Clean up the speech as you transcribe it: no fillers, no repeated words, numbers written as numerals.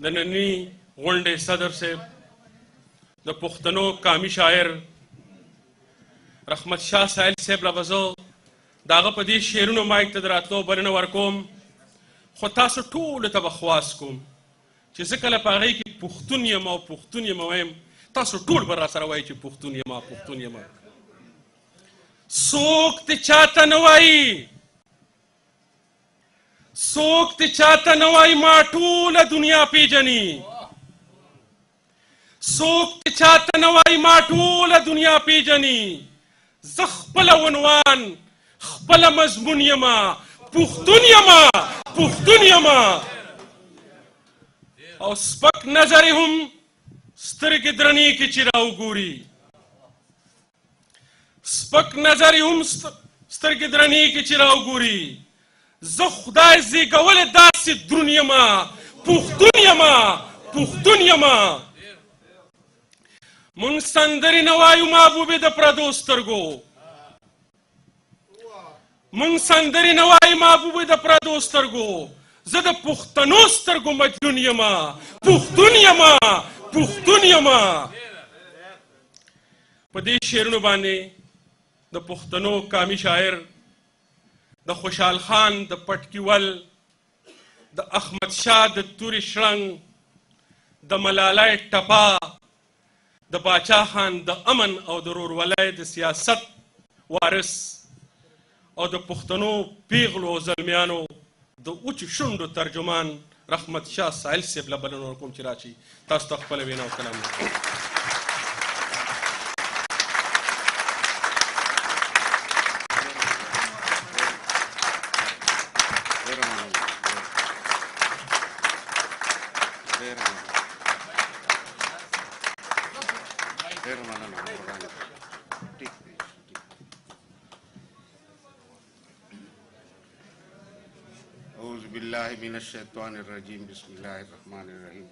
د ننني غونډې صدر صاحب د پښتنو قامي شاعر رحمت شاه سایل صاحب له به زه د هغه په دې شعرونو مایک ته د راتلو بلنه ورکوم، خو تاسو ټولو ته به خواست کوم چې زه کله په هغې کې پښتون یم او پښتون یم وایم، تاسو ټول به راسره وایي چې پښتون یم پښتون یم. څوک دې چاته نه وایي، څوک دې چاته نه وایي ما ټوله دنیا پیژني، څوک دې چاته نه وایي ما ټوله دنیا پیژني. زه خپله عنوان خپله مضمون یمه، پښتون یمه پښتون یمه. او سپک نظر هم سترګې درنې کې چې راوګوري، سپک نظر هم سترګې درنې کې چې راوګوري. زه خدای زیږولی داسې دروند یمه، پښتون یمه پښتون یمه. مونږ سندرې نه وایو محبوبې د پردو سترګو، مونږ سندرې نه وایو محبوبې د پردو سترګو. زه د پښتنو سترګو مجنون یمه، پښتون یمه پښتون یمه. په دې شعرونو باندې د پښتنو قامي شاعر د خوشحال خان د پټکیول، د احمد شاه د تورې شړنګ، د ملالۍ ټپه، د باچا خان د امن او د ورورولۍ د سیاست وارث او د پښتنو پیغلو او زلمیانو د اوچو شونډو ترجمان رحمت شاه سایل صاحب له بلنه ورکوم چې راشي تاسو ته خپله وینا او کلام وکړي. أعوذ بالله من الشيطان الرجيم بسم الله الرحمن الرحيم